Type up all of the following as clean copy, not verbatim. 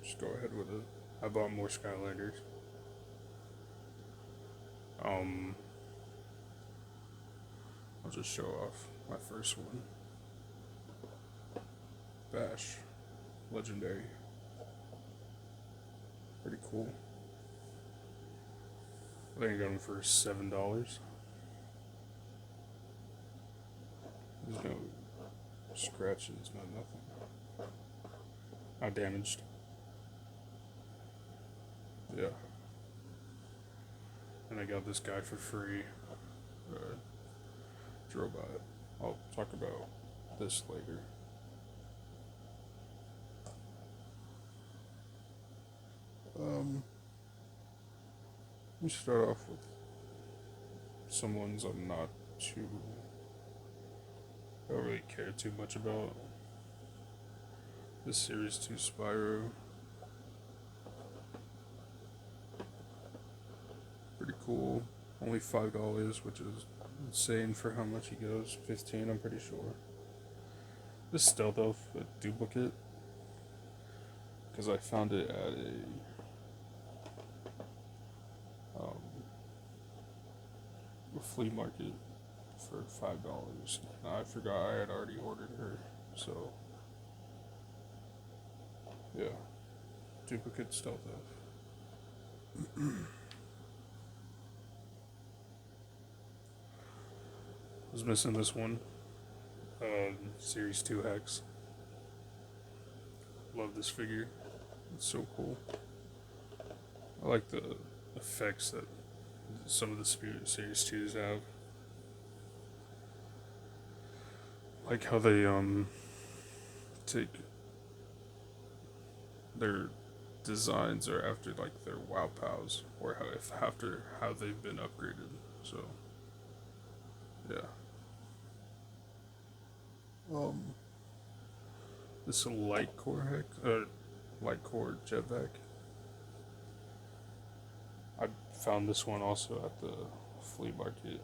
just go ahead with it. I bought more Skylanders. Um, I'll just show off my first one. Bash, legendary. Pretty cool. I think I got them for $7. There's no scratches, no nothing. Not damaged. Yeah. And I got this guy for free. Drobot. I'll talk about this later. Let me start off with some ones I'm not too. I don't really care too much about. This Series 2 Spyro. Pretty cool. Only $5, which is insane for how much he goes. 15, I'm pretty sure. This Stealth Elf, a duplicate. Because I found it at a flea market for $5. I forgot I had already ordered her, so yeah, duplicate Stealth Elf. Was missing this one, Series 2 Hex. Love this figure, it's so cool. I like the effects that some of the Series 2s have. Like how they take their designs are after like their WoW pals, or after how they've been upgraded. So yeah. This light core light core jetpack. I found this one also at the flea market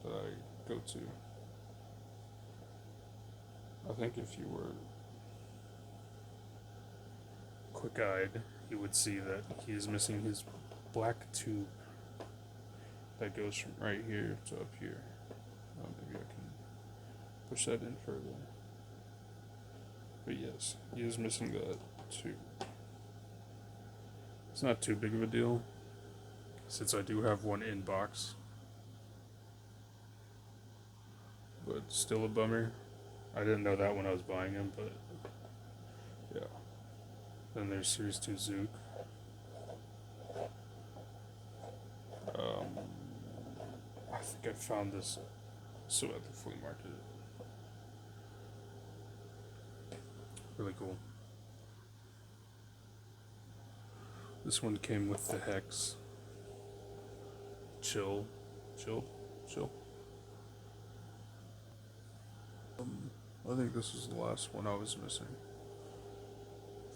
that I go to. I think if you were quick-eyed, you would see that he is missing his black tube that goes from right here to up here. Maybe I can push that in further. But yes, he is missing that tube. It's not too big of a deal, since I do have one in box. But still a bummer. I didn't know that when I was buying him, but yeah. Then there's Series 2 Zook. I think I found this so at the flea market. Really cool. This one came with the Hex. Chill. I think this was the last one I was missing.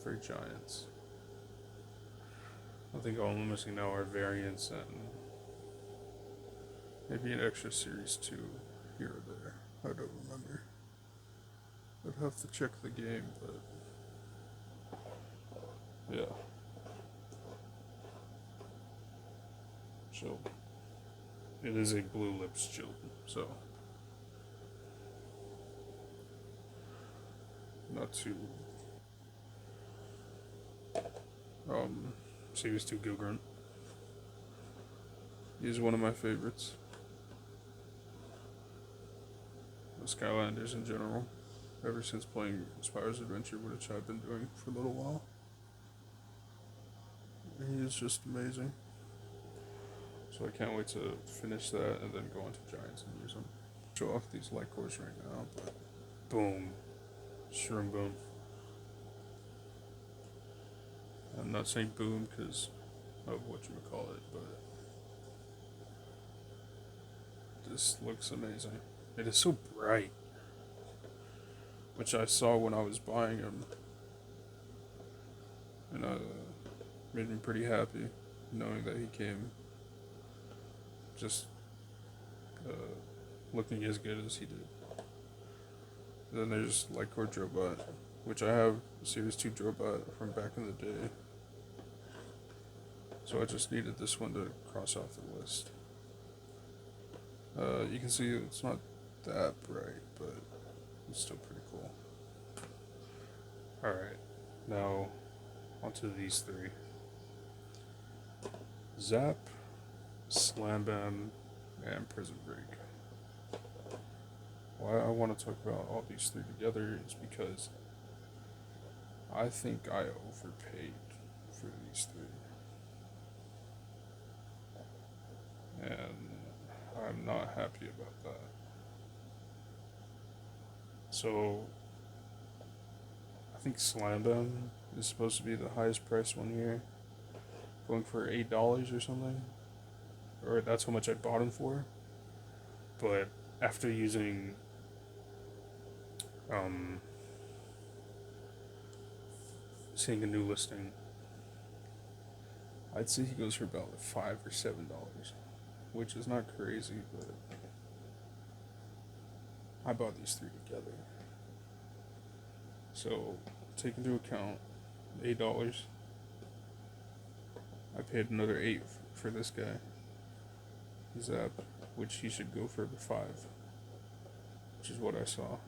For Giants. I think all I'm missing now are variants and maybe an extra Series 2 here or there. I don't remember. I'd have to check the game, but yeah. Chill. It is a Blue Lips Chill, so not too Series 2 Gilgrunt. He's one of my favorites. The Skylanders in general. Ever since playing Spyro's Adventure, which I've been doing for a little while. He is just amazing. So I can't wait to finish that and then go into Giants and use them. Show off these light cores right now, but boom. Shroom boom. I'm not saying boom because of what you would call it, but this looks amazing. It is so bright, which I saw when I was buying them, and made me pretty happy knowing that he came just looking as good as he did. Then there's Lightcore Drobot. which I have a Series 2 Drobot from back in the day. So I just needed this one to cross off the list. You can see it's not that bright, but it's still pretty cool. Alright, now onto these three. Zap, Slam Bam, and Prison Break. Why I want to talk about all these three together is because I think I overpaid for these three. And I'm not happy about that. So, I think Slam Bam is supposed to be the highest price one here, going for $8 or something. Or that's how much I bought him for. But after using seeing a new listing, I'd say he goes for about $5 or $7, which is not crazy, but I bought these three together. So, take into account $8. I paid another $8 for this guy. Zap, which he should go for the $5, which is what I saw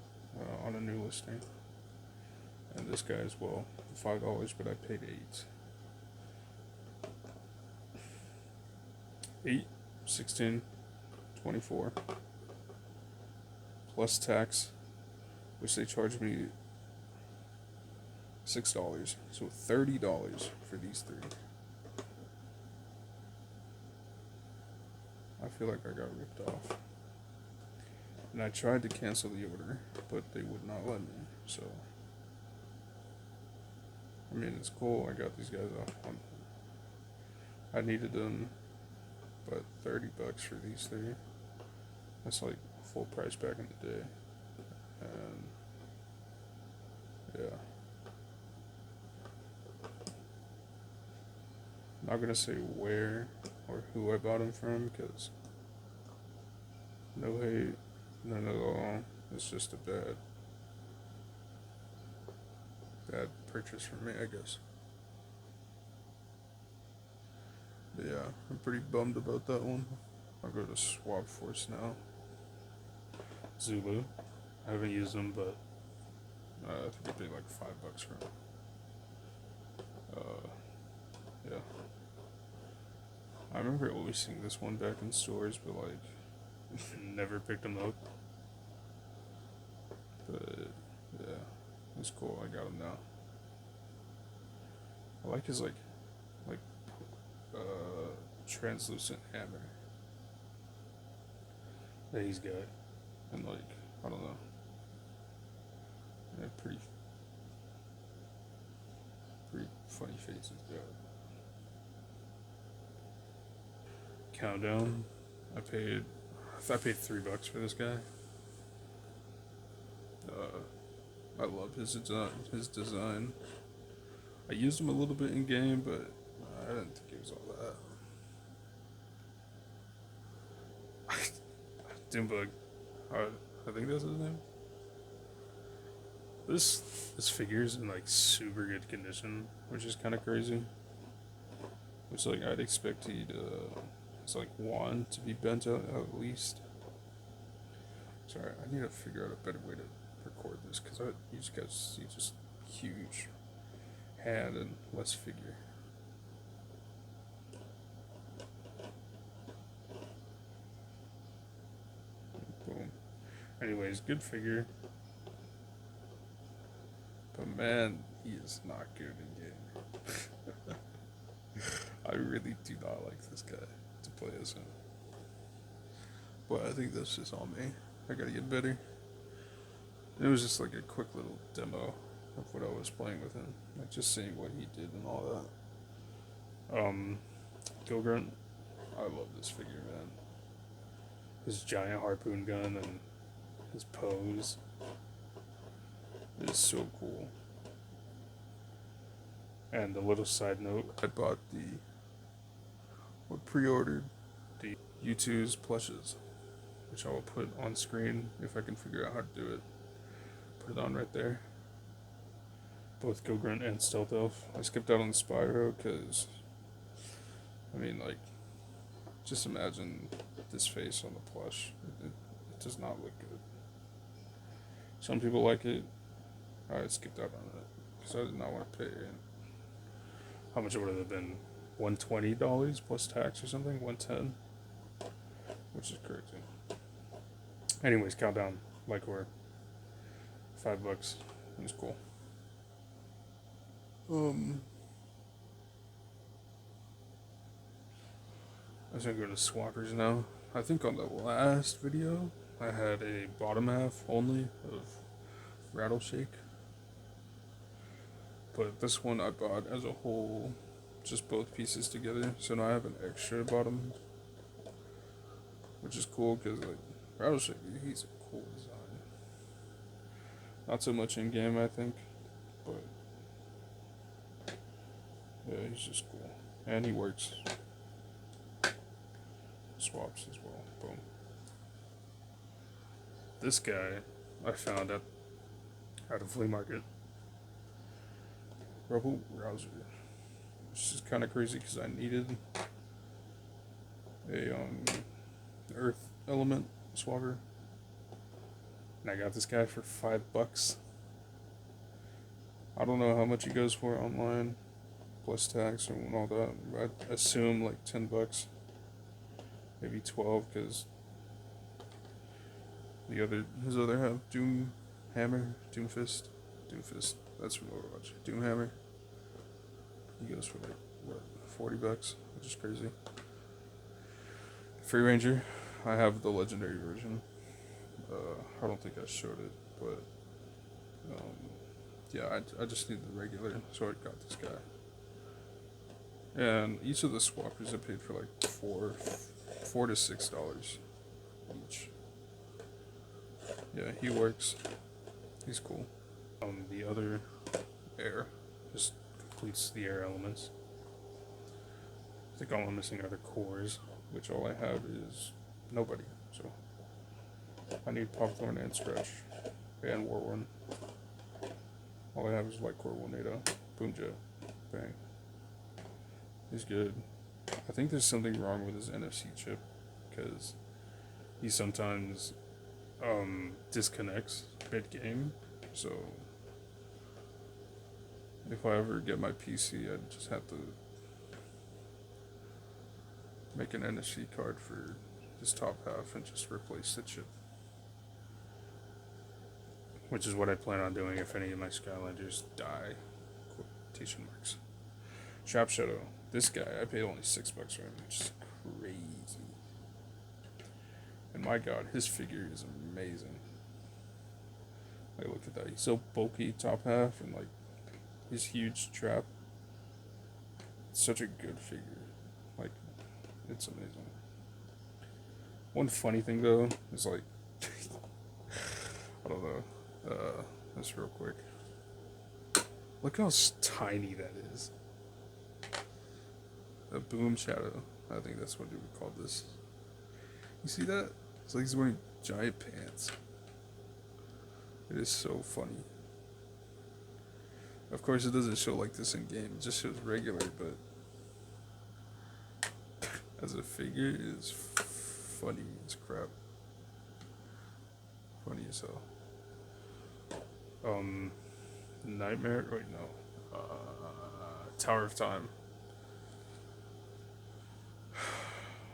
on a new listing. And this guy as well, $5, but I paid $8. 8, 16, 24, plus tax, which they charged me $6, so $30 for these three. I feel like I got ripped off. And I tried to cancel the order, but they would not let me, so. I mean, it's cool, I got these guys off. I needed them, but $30 for these three. That's like full price back in the day. And, yeah. I'm not gonna say where or who I bought them from, because no hate, none at all. It's just a bad purchase for me, I guess. But yeah, I'm pretty bummed about that one. I'll go to Swap Force now. Zulu. I haven't used them, but I think I paid like $5 for them. Yeah. I remember always seeing this one back in stores, but like, never picked them up. But yeah, it's cool. I got him now. I like his like translucent hammer that he's got, and like I don't know, yeah, pretty funny face he's got. Countdown. I paid $3 for this guy. I love his design. I used him a little bit in game, but I didn't think he was all that. Doombug. I think that's his name. This figure's in like super good condition, which is kind of crazy. Which like I'd expect it's like one to be bent out at least. Sorry, I need to figure out a better way to record this, because you just got to see just huge hand and less figure. Boom. Anyways, good figure. But man, he is not good in game. I really do not like this guy to play as him. But I think that's just on me. I gotta get better. It was just like a quick little demo of what I was playing with him. Like just seeing what he did and all that. Gilgrunt, I love this figure, man. His giant harpoon gun and his pose is so cool. And a little side note, I pre-ordered the U2's plushes, which I will put on screen if I can figure out how to do it. Put it on right there. both Go Grunt and Stealth Elf. I skipped out on the Spyro because, I mean, like, just imagine this face on the plush. It does not look good. Some people like it. I skipped out on it because I did not want to pay. How much would it have been? $120 plus tax or something? $110, which is crazy. Anyways, countdown like we're $5. It's cool. I was gonna go to Swappers now. I think on the last video I had a bottom half only of Rattleshake, but this one I bought as a whole, just both pieces together. So now I have an extra bottom, which is cool because like Rattleshake, he's a cool design. Not so much in game, I think, but yeah, he's just cool, and he works. Swaps as well. Boom. This guy I found at a flea market. Rebel Rouser. Which is kind of crazy because I needed a earth element swapper, and I got this guy for $5. I don't know how much he goes for online, plus tax and all that. I assume like $10. Maybe 12, because his other half, Doomfist, that's from Overwatch. Doomhammer, he goes for like, what, $40, which is crazy. Free Ranger, I have the legendary version. I don't think I showed it, but yeah, I just need the regular, so I got this guy. And each of the swappers I paid for like $4 to $6 each. Yeah, he works. He's cool. The other air just completes the air elements. I think all I'm missing are the cores, which all I have is nobody. So I need Popthorn and Scratch and Warworn. All I have is Light Core Wolnado, Boomjet, bang. He's good. I think there's something wrong with his NFC chip, because he sometimes disconnects mid-game, so if I ever get my PC, I just have to make an NFC card for his top half and just replace the chip, which is what I plan on doing if any of my Skylanders die, quotation marks. Sharp Shadow. This guy, I paid only $6 for him, which is crazy. And my god, his figure is amazing. Like, look at that. He's so bulky, top half, and like his huge trap. It's such a good figure. Like, it's amazing. One funny thing though is like, I don't know. This real quick. Look how tiny that is. A Boom Shadow. I think that's what you would call this. You see that? It's like he's wearing giant pants. It is so funny. Of course, it doesn't show like this in game. It just shows regular, but as a figure, it is funny as crap. Funny as hell. Nightmare? Wait, no. Tower of Time.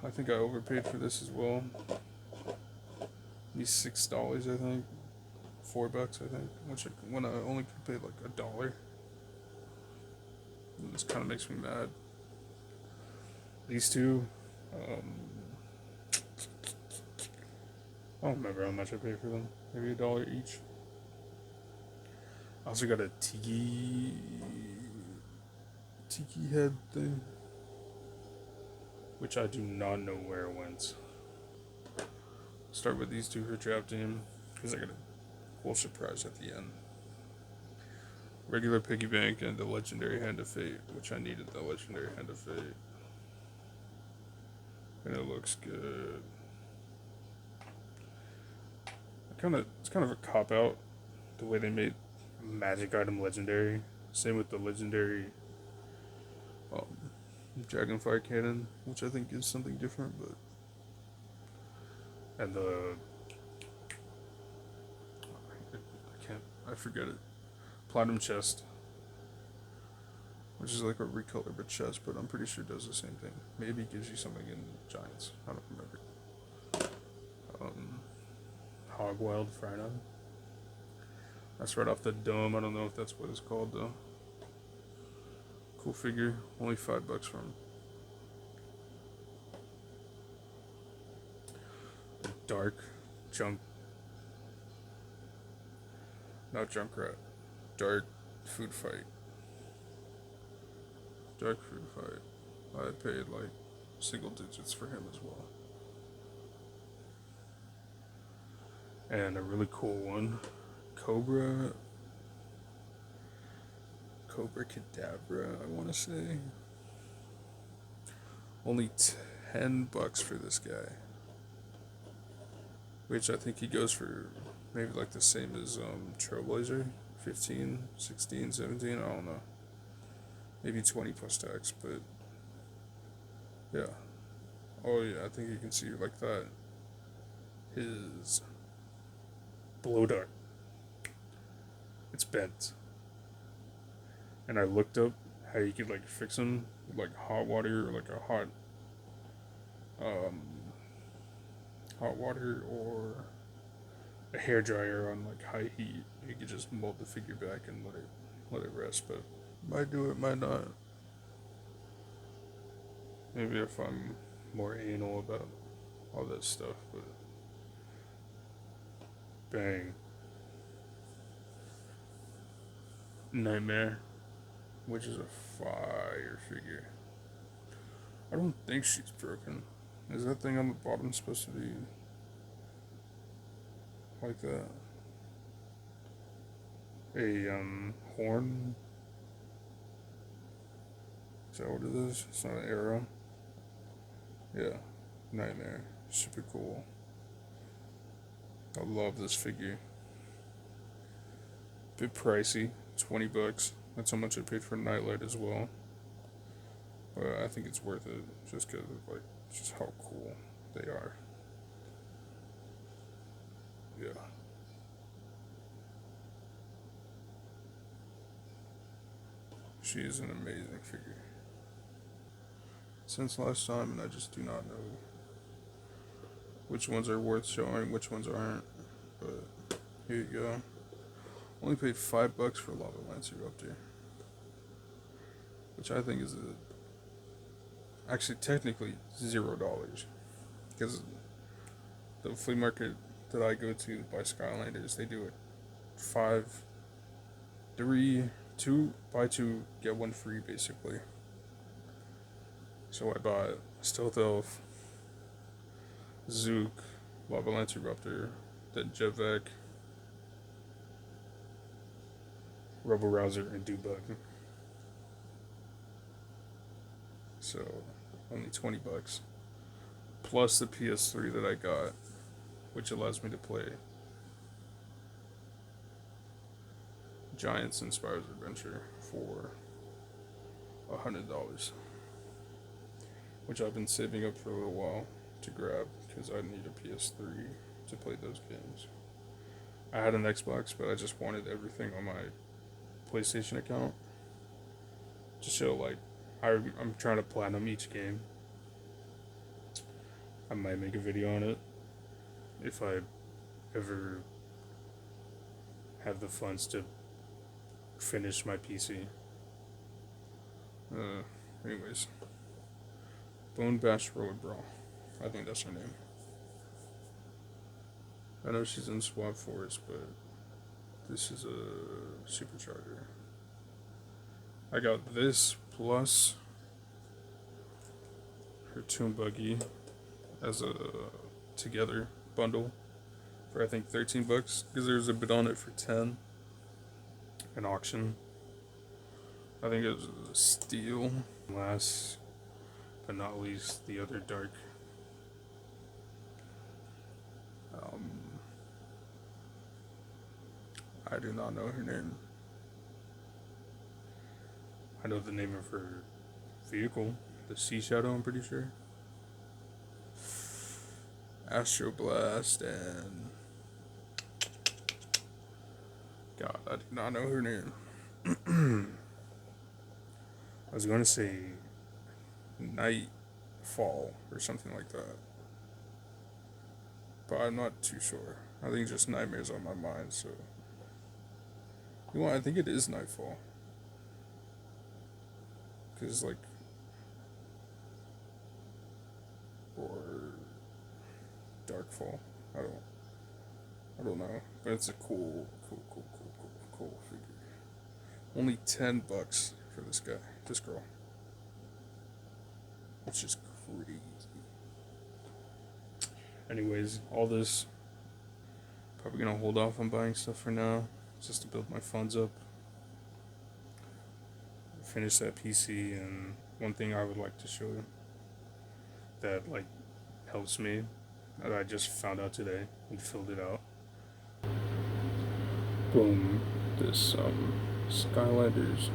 I think I overpaid for this as well. These $6, I think. $4, I think. When I only could pay like $1. This kind of makes me mad. These two, I don't remember how much I paid for them. Maybe $1 each. I also got a tiki head thing, which I do not know where it went. Start with these two for Trap Team, because I got a cool surprise at the end. Regular Piggy Bank and the Legendary Hand of Fate, which I needed the Legendary Hand of Fate. And it looks good. It's kind of a cop-out, the way they made Magic Item Legendary. Same with the legendary um, Dragonfire Cannon, which I think is something different, but and I forget it. Platinum Chest, which is like a recolor but chest, but I'm pretty sure it does the same thing. Maybe it gives you something in Giants. I don't remember. Hogwild Frynod. That's right off the dome. I don't know if that's what it's called though. Cool figure. Only $5 from. Dark junk. Not Junkrat. Dark food fight. Dark food fight. I paid like single digits for him as well. And a really cool one. Cobra Cadabra, I want to say. Only $10 for this guy. Which I think he goes for maybe like the same as Trailblazer. 15, 16, 17, I don't know. Maybe 20 plus tax, but yeah. Oh yeah, I think you can see like that. His blow dart. It's bent. And I looked up how you could like fix them with like hot water or like a hot water or a hair dryer on like high heat. You could just mold the figure back and let it rest, but might do it, might not. Maybe if I'm more anal about all that stuff, but bang. Nightmare, which is a fire figure. I don't think she's broken. Is that thing on the bottom supposed to be like that? A horn? Is that what it is? It's not an arrow. Yeah, Nightmare. Super cool. I love this figure. Bit pricey, $20. That's how much I paid for Nightlight as well. But I think it's worth it just because of like just how cool they are. Yeah. She is an amazing figure. Since last time, and I just do not know which ones are worth showing, which ones aren't. But here you go. Only paid $5 for Lava Lancer Raptor, which I think is actually technically $0, because the flea market that I go to by Skylanders, they do it buy two get one free basically. So I bought Stealth Elf, Zook, Lava Lancer Raptor, then Jevek, Rebel Rouser, and Dewbug. So only $20. Plus the PS3 that I got, which allows me to play Giants and Spyro's Adventure for $100. Which I've been saving up for a little while to grab because I need a PS3 to play those games. I had an Xbox, but I just wanted everything on my PlayStation account to show like I'm trying to platinum each game. I might make a video on it if I ever have the funds to finish my PC. Anyways. Bone Bash Roller Brawl. I think that's her name. I know she's in Swap Force, but this is a supercharger. I got this plus her Toon Buggy as a together bundle for I think $13 because there's a bid on it for 10 an auction. I think it was a steal. Last but not least, the other dark I do not know her name. I know the name of her vehicle, the Sea Shadow, I'm pretty sure. Astro Blast and God, I do not know her name. I was going to say Nightfall or something like that, but I'm not too sure. I think just Nightmare's on my mind, so you know what? I think it is Nightfall, cause like or Darkfall. I don't know, but it's a cool figure. Only $10 for this girl, which is crazy. Anyways, all this probably gonna hold off on buying stuff for now, just to build my funds up, finish that PC, and one thing I would like to show you that like helps me that I just found out today and filled it out. Boom, this Skylanders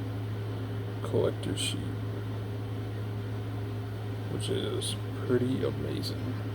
collector sheet, which is pretty amazing.